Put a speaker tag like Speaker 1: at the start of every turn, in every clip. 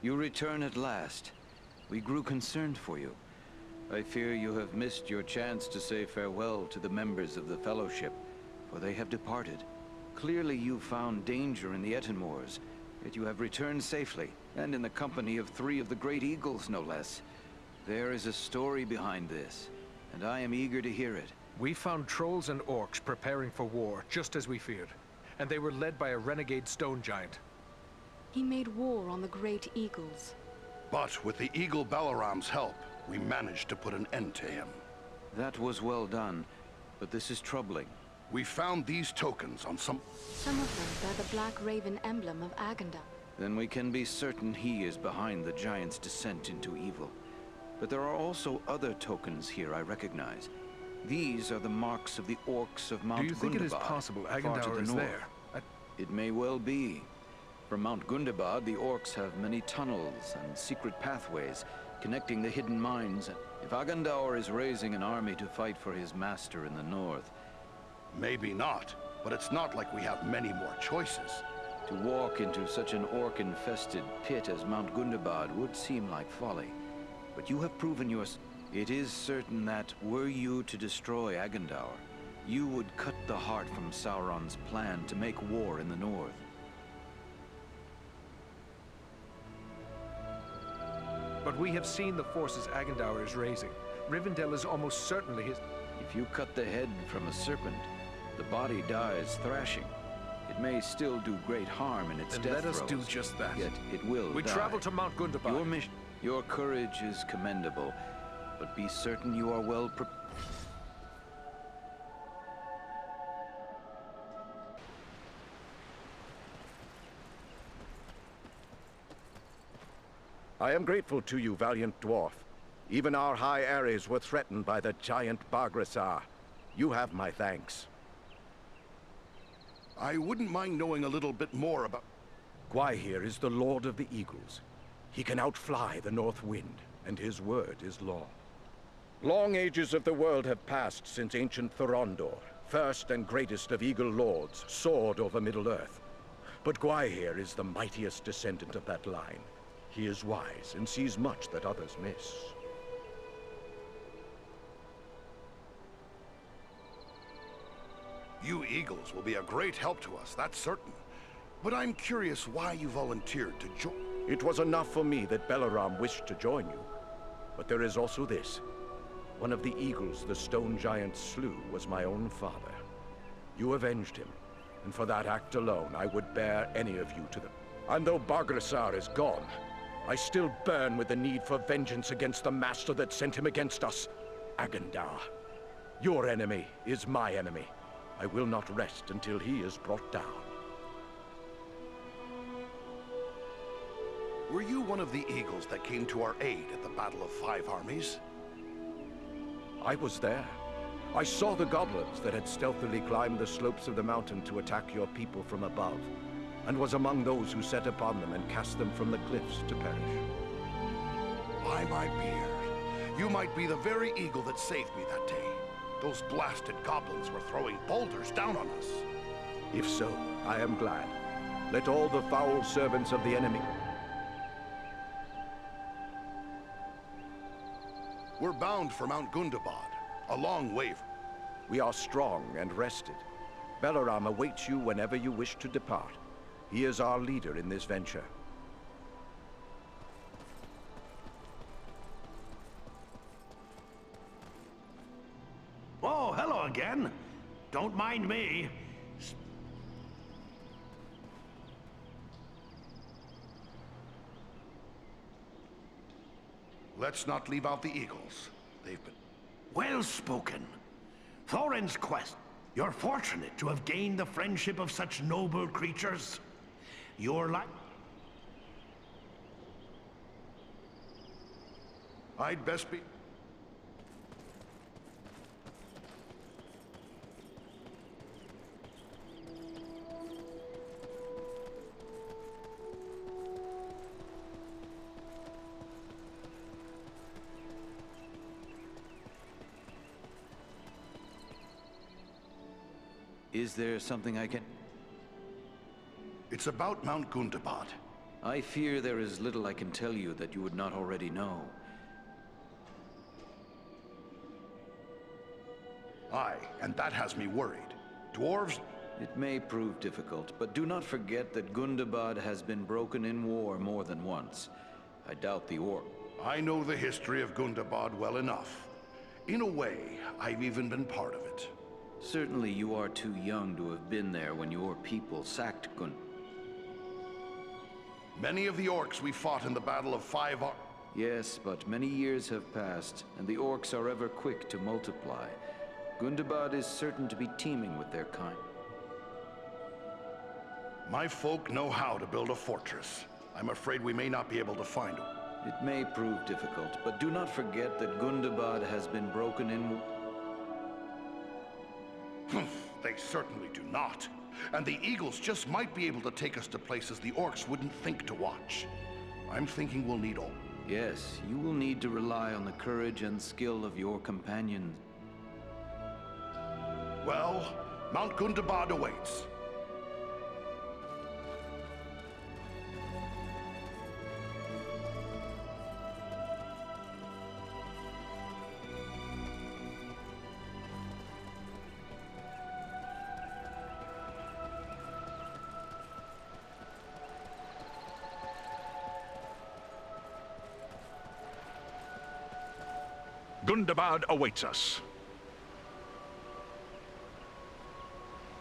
Speaker 1: You return at last. We grew concerned for you. I fear you have missed your chance to say farewell to the members of the Fellowship, for they have departed. Clearly you found danger in the Etenmoors, yet you have returned safely, and in the company of 3 of the Great Eagles, no less. There is a story behind this, and I am eager to hear it.
Speaker 2: We found trolls and orcs preparing for war, just as we feared, and they were led by a renegade stone giant.
Speaker 3: He made war on the Great Eagles.
Speaker 4: But with the Eagle Balaram's help, we managed to put an end to him.
Speaker 1: That was well done, but this is troubling.
Speaker 4: We found these tokens on some
Speaker 3: of them bear the Black Raven emblem of Agandar.
Speaker 1: Then we can be certain he is behind the giant's descent into evil. But there are also other tokens here I recognize. These are the marks of the orcs of Mount Gundabad.
Speaker 2: Do you think it is possible Agandar is there?
Speaker 1: It may well be. From Mount Gundabad, the orcs have many tunnels and secret pathways connecting the hidden mines. If Agandar is raising an army to fight for his master in the north...
Speaker 4: Maybe not, but it's not like we have many more choices.
Speaker 1: To walk into such an orc-infested pit as Mount Gundabad would seem like folly. But you have proven yours. It is certain that, were you to destroy Agandar, you would cut the heart from Sauron's plan to make war in the north.
Speaker 2: But we have seen the forces Agandar is raising. Rivendell is almost certainly his...
Speaker 1: If you cut the head from a serpent, the body dies thrashing. It may still do great harm in its death
Speaker 2: Then let us
Speaker 1: throes,
Speaker 2: do just that.
Speaker 1: Yet it will
Speaker 2: We
Speaker 1: die.
Speaker 2: travel to Mount Gundabad.
Speaker 1: Your courage is commendable, but be certain you are well prepared.
Speaker 5: I am grateful to you, valiant dwarf. Even our high areas were threatened by the giant Bargrasar. You have my thanks.
Speaker 4: I wouldn't mind knowing a little bit more about...
Speaker 5: Gwaihir is the Lord of the Eagles. He can outfly the North Wind, and his word is law. Long ages of the world have passed since ancient Thorondor, first and greatest of Eagle Lords, soared over Middle-earth. But Gwaihir is the mightiest descendant of that line. He is wise and sees much that others miss.
Speaker 4: You Eagles will be a great help to us, that's certain. But I'm curious why you volunteered to join.
Speaker 5: It was enough for me that Balaram wished to join you. But there is also this. One of the eagles the stone giant slew was my own father. You avenged him, and for that act alone I would bear any of you to them. And though Bargrasar is gone, I still burn with the need for vengeance against the master that sent him against us, Agandar. Your enemy is my enemy. I will not rest until he is brought down.
Speaker 4: Were you one of the Eagles that came to our aid at the Battle of 5 Armies?
Speaker 5: I was there. I saw the goblins that had stealthily climbed the slopes of the mountain to attack your people from above, and was among those who set upon them and cast them from the cliffs to perish.
Speaker 4: By my beard, you might be the very eagle that saved me that day. Those blasted goblins were throwing boulders down on us.
Speaker 5: If so, I am glad. Let all the foul servants of the enemy...
Speaker 4: We're bound for Mount Gundabad, a long way.
Speaker 5: We are strong and rested. Balaram awaits you whenever you wish to depart. He is our leader in this venture.
Speaker 6: Oh, hello again. Don't mind me.
Speaker 4: Let's not leave out the Eagles. They've been...
Speaker 6: Well spoken. Thorin's quest. You're fortunate to have gained the friendship of such noble creatures. You're like...
Speaker 4: I'd best be...
Speaker 1: Is there something I can...
Speaker 4: It's about Mount Gundabad.
Speaker 1: I fear there is little I can tell you that you would not already know.
Speaker 4: Aye, and that has me worried. Dwarves?
Speaker 1: It may prove difficult, but do not forget that Gundabad has been broken in war more than once. I doubt the orc.
Speaker 4: I know the history of Gundabad well enough. In a way, I've even been part of it.
Speaker 1: Certainly you are too young to have been there when your people sacked
Speaker 4: Many of the orcs we fought in the Battle of Five are...
Speaker 1: Yes, but many years have passed, and the orcs are ever quick to multiply. Gundabad is certain to be teeming with their kind.
Speaker 4: My folk know how to build a fortress. I'm afraid we may not be able to find them.
Speaker 1: It may prove difficult, but do not forget that Gundabad has been broken in...
Speaker 4: They certainly do not. And the eagles just might be able to take us to places the orcs wouldn't think to watch. I'm thinking we'll need all.
Speaker 1: Yes, you will need to rely on the courage and skill of your companions.
Speaker 4: Well, Mount Gundabad awaits.
Speaker 5: Gundabad awaits us.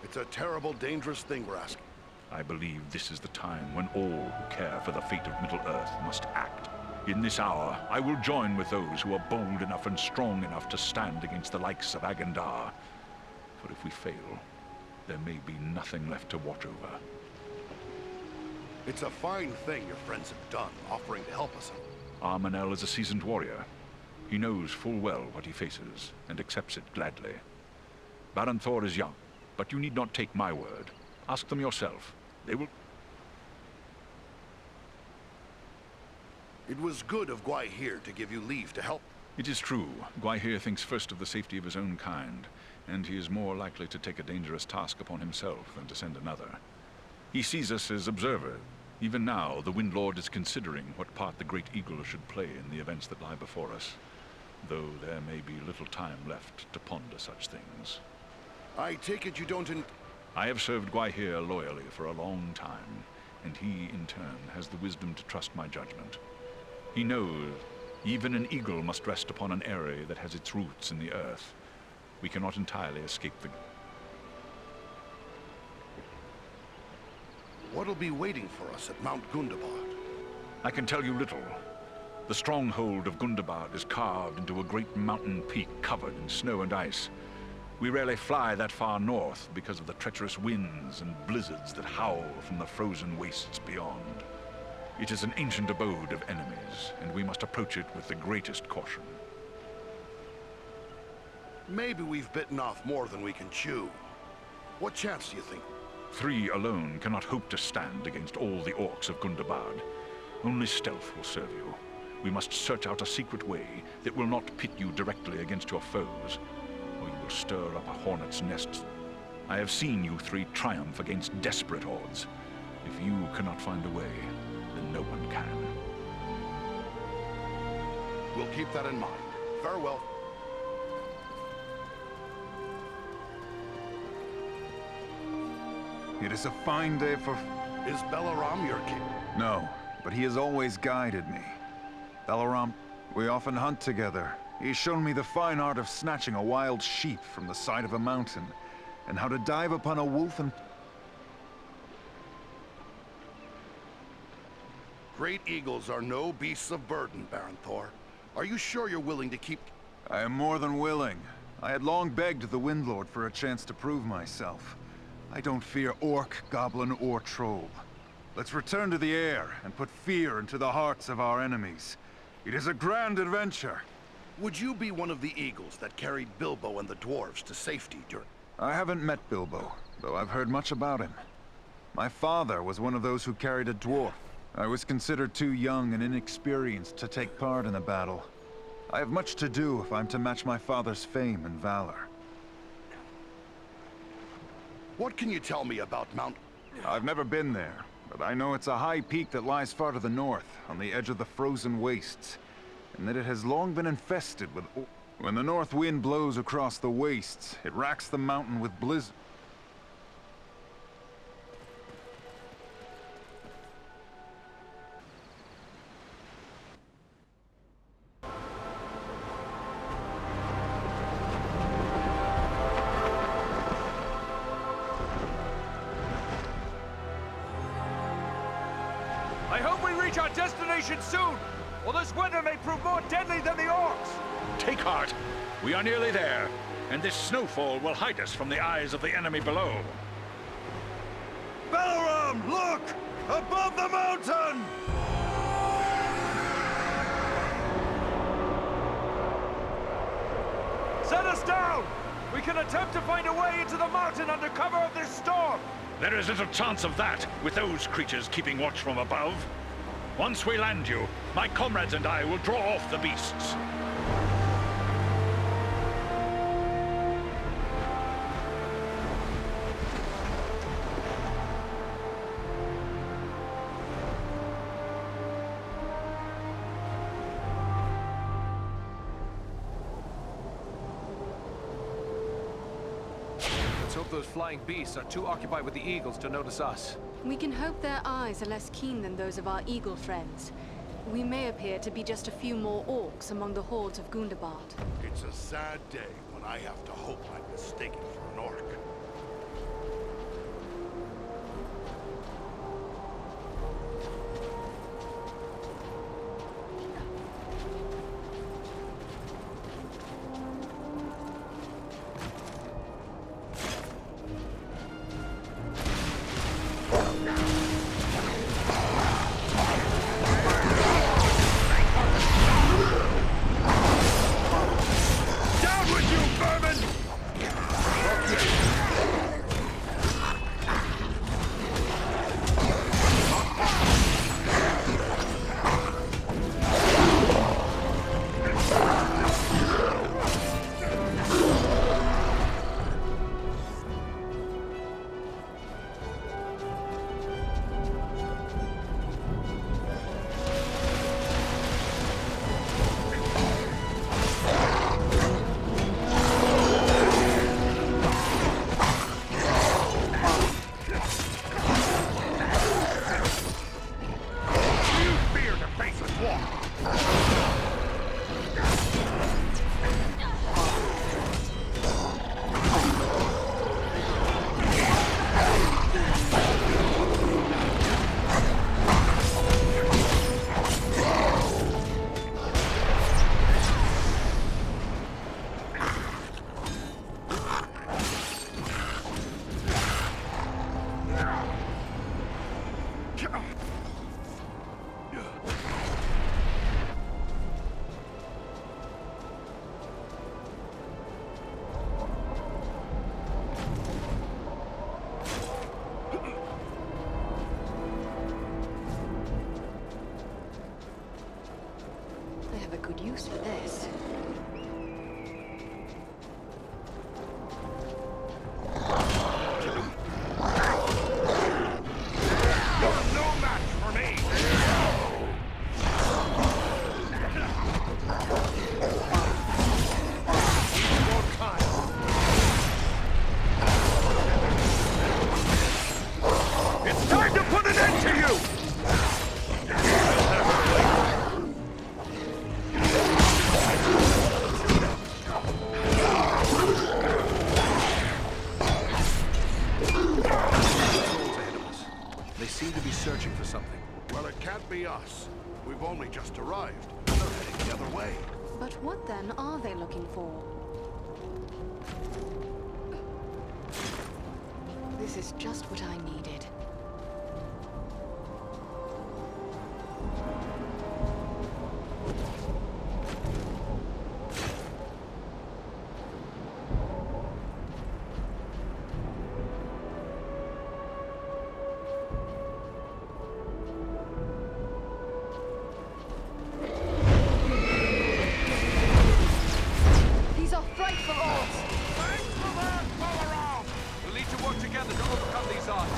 Speaker 4: It's a terrible, dangerous thing we're asking.
Speaker 5: I believe this is the time when all who care for the fate of Middle-earth must act. In this hour, I will join with those who are bold enough and strong enough to stand against the likes of Agandar. For if we fail, there may be nothing left to watch over.
Speaker 4: It's a fine thing your friends have done, offering to help us.
Speaker 5: Armanel is a seasoned warrior. He knows full well what he faces, and accepts it gladly. Baron Thor is young, but you need not take my word. Ask them yourself. They will...
Speaker 4: It was good of Gwaihir to give you leave to help.
Speaker 5: It is true. Gwaihir thinks first of the safety of his own kind, and he is more likely to take a dangerous task upon himself than to send another. He sees us as observers. Even now, the Windlord is considering what part the Great Eagle should play in the events that lie before us, though there may be little time left to ponder such things.
Speaker 4: I take it you don't
Speaker 5: I have served Gwaihir loyally for a long time, and he, in turn, has the wisdom to trust my judgment. He knows even an eagle must rest upon an eyrie that has its roots in the earth. We cannot entirely escape the...
Speaker 4: What'll be waiting for us at Mount Gundabad?
Speaker 5: I can tell you little. The stronghold of Gundabad is carved into a great mountain peak covered in snow and ice. We rarely fly that far north because of the treacherous winds and blizzards that howl from the frozen wastes beyond. It is an ancient abode of enemies, and we must approach it with the greatest caution.
Speaker 4: Maybe we've bitten off more than we can chew. What chance do you think?
Speaker 5: 3 alone cannot hope to stand against all the orcs of Gundabad. Only stealth will serve you. We must search out a secret way that will not pit you directly against your foes, or you will stir up a hornet's nest. I have seen you 3 triumph against desperate odds. If you cannot find a way, then no one can.
Speaker 4: We'll keep that in mind. Farewell.
Speaker 7: It is a fine day for...
Speaker 4: Is Balaram your king?
Speaker 7: No, but he has always guided me. Balaram, we often hunt together. He's shown me the fine art of snatching a wild sheep from the side of a mountain, and how to dive upon a wolf and...
Speaker 4: Great eagles are no beasts of burden, Baron Thor. Are you sure you're willing to keep...
Speaker 7: I am more than willing. I had long begged the Windlord for a chance to prove myself. I don't fear orc, goblin, or troll. Let's return to the air and put fear into the hearts of our enemies. It is a grand adventure.
Speaker 4: Would you be one of the eagles that carried Bilbo and the dwarves to safety during...
Speaker 7: I haven't met Bilbo, though I've heard much about him. My father was one of those who carried a dwarf. I was considered too young and inexperienced to take part in a battle. I have much to do if I'm to match my father's fame and valor.
Speaker 4: What can you tell me about Mount...
Speaker 7: I've never been there, but I know it's a high peak that lies far to the north, on the edge of the frozen wastes, and that it has long been infested with... When the north wind blows across the wastes, it racks the mountain with blizzard.
Speaker 2: I hope we reach our destination soon, or this winter may prove more deadly than the orcs!
Speaker 8: Take heart. We are nearly there, and this snowfall will hide us from the eyes of the enemy below.
Speaker 4: Balaram, look! Above the mountain!
Speaker 2: Set us down! We can attempt to find a way into the mountain under cover of this storm!
Speaker 8: There is little chance of that, with those creatures keeping watch from above. Once we land you, my comrades and I will draw off the beasts.
Speaker 2: Let's hope those flying beasts are too occupied with the eagles to notice us.
Speaker 3: We can hope their eyes are less keen than those of our eagle friends. We may appear to be just a few more orcs among the hordes of Gundabad.
Speaker 4: It's a sad day when I have to hope I'm mistaken for an orc.
Speaker 3: Good use for this.
Speaker 8: It's time to put an end to you!
Speaker 2: They seem to be searching for something.
Speaker 4: Well, it can't be us. We've only just arrived. They're heading the other way.
Speaker 3: But what then are they looking for? This is just what I needed.
Speaker 2: We'll need to work together to overcome these odds.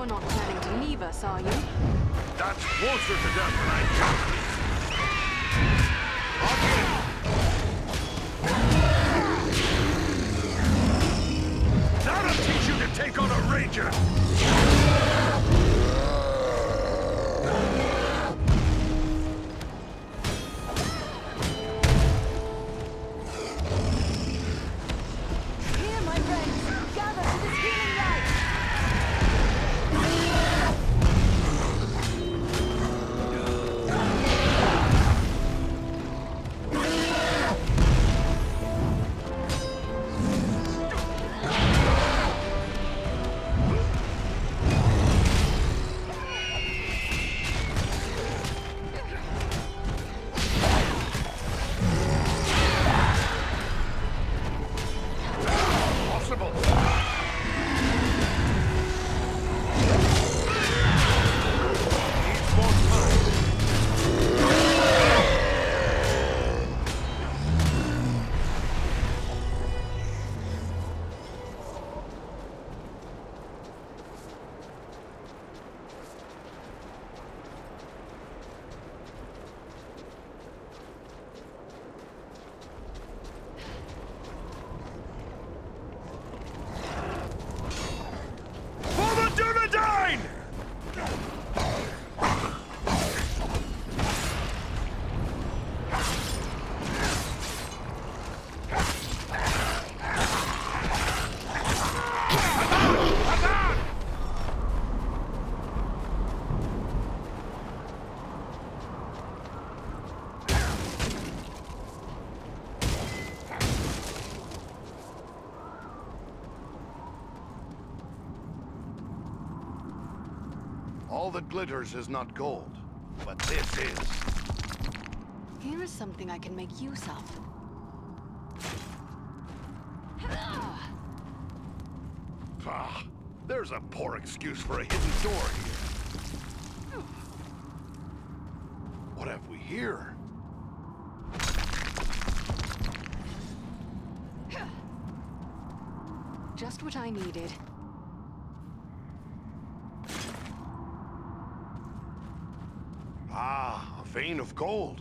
Speaker 3: You're not planning to leave us, are you?
Speaker 4: That's closer to death than I thought.
Speaker 6: That'll teach you to take on a ranger!
Speaker 3: Here, my friends! Gather to this healing light!
Speaker 4: All that glitters is not gold, but this is.
Speaker 3: Here is something I can make use of.
Speaker 4: Ah, there's a poor excuse for a hidden door here. What have we here?
Speaker 3: Just what I needed.
Speaker 4: Ah, a vein of gold.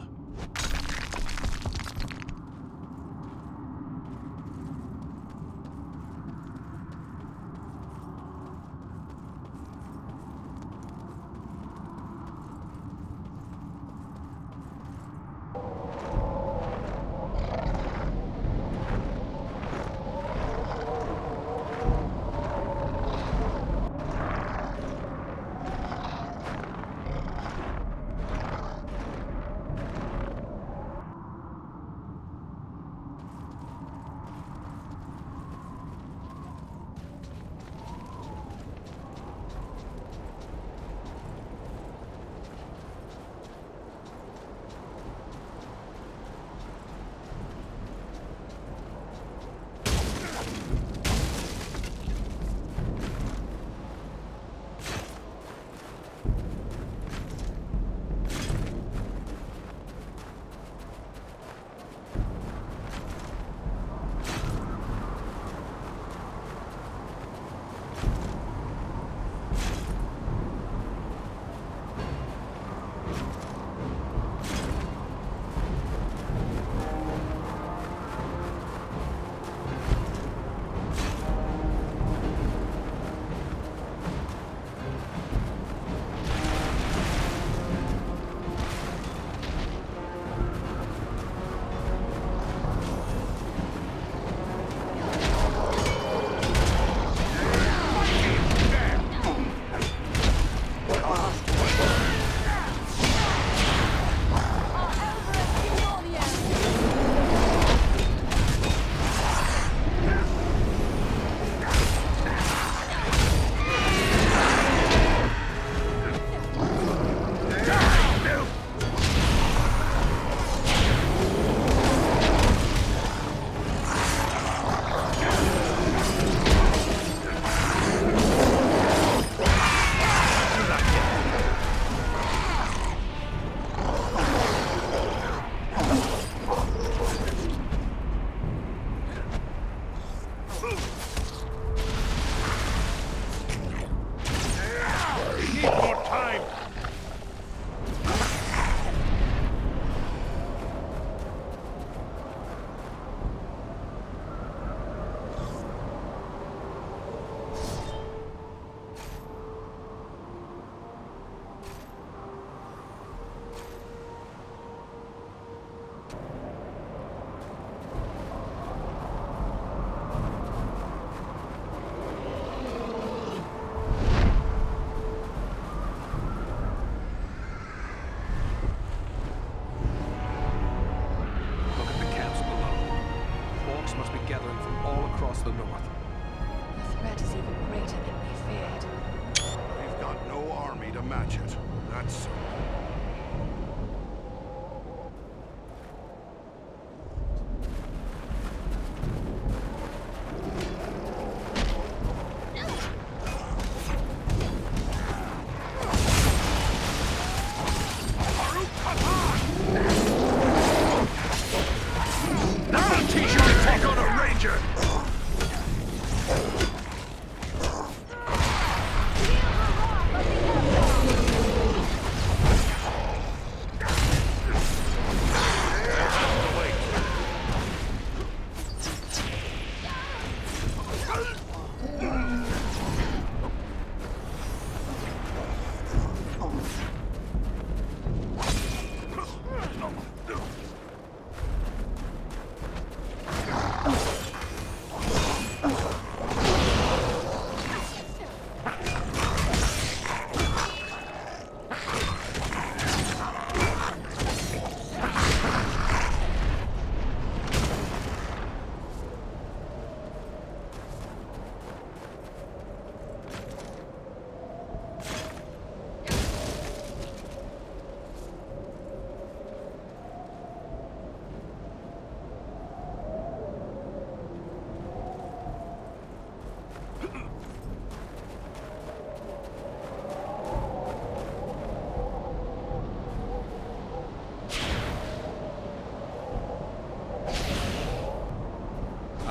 Speaker 4: to match it. That's so.
Speaker 8: I'll teach you to take on a ranger!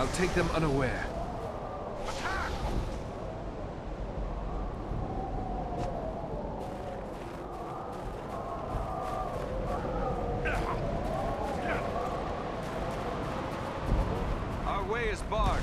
Speaker 2: I'll take them unaware. Our way is barred.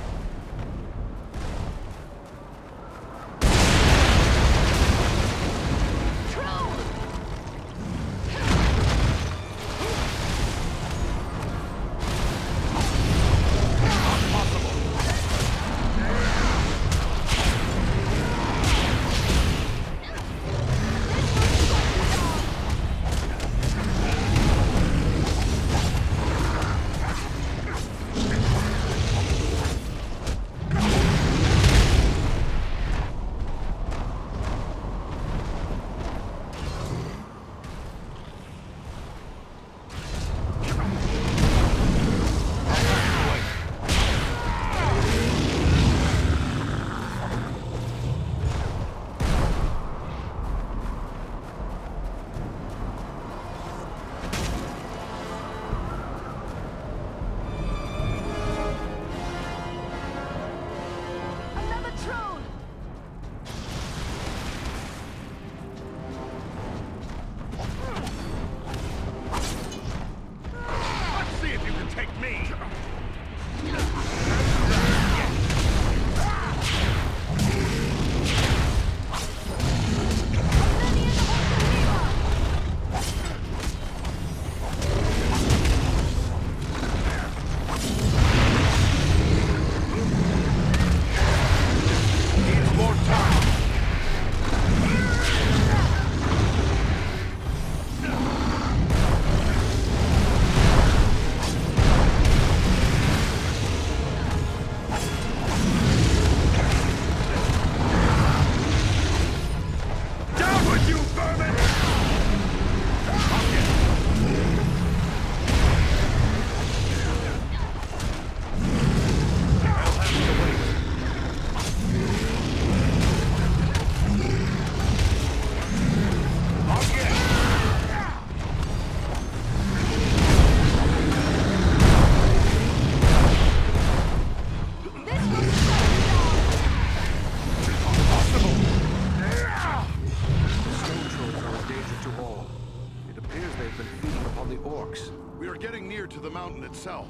Speaker 4: We are getting near to the mountain itself.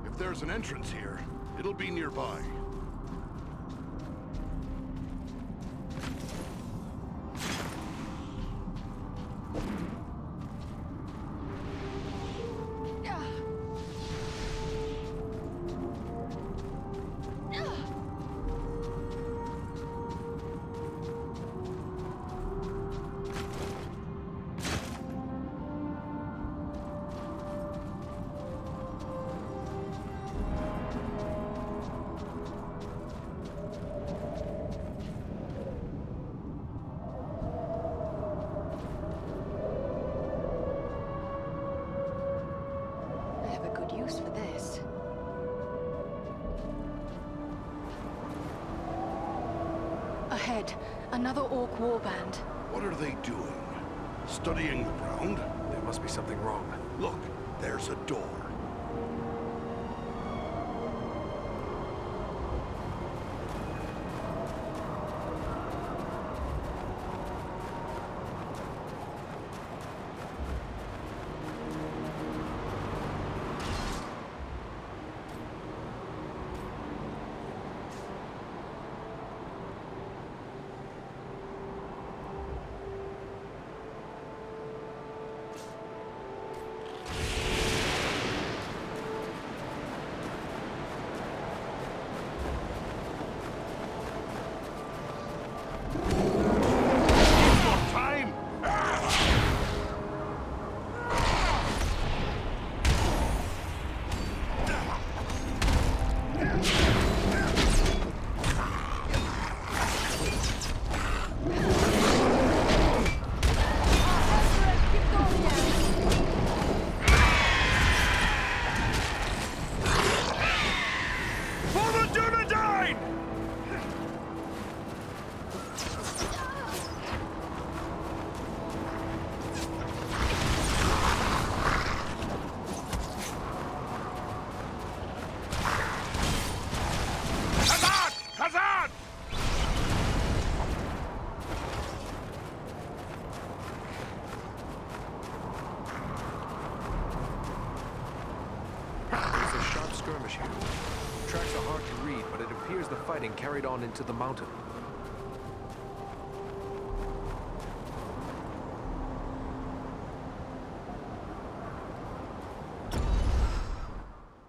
Speaker 4: If there's an entrance here, it'll be nearby.
Speaker 3: Ahead, another orc warband.
Speaker 4: What are they doing? Studying the ground?
Speaker 2: There must be something wrong.
Speaker 4: Look, there's a door.
Speaker 2: Skirmish here. Tracks are hard to read, but it appears the fighting carried on into the mountain.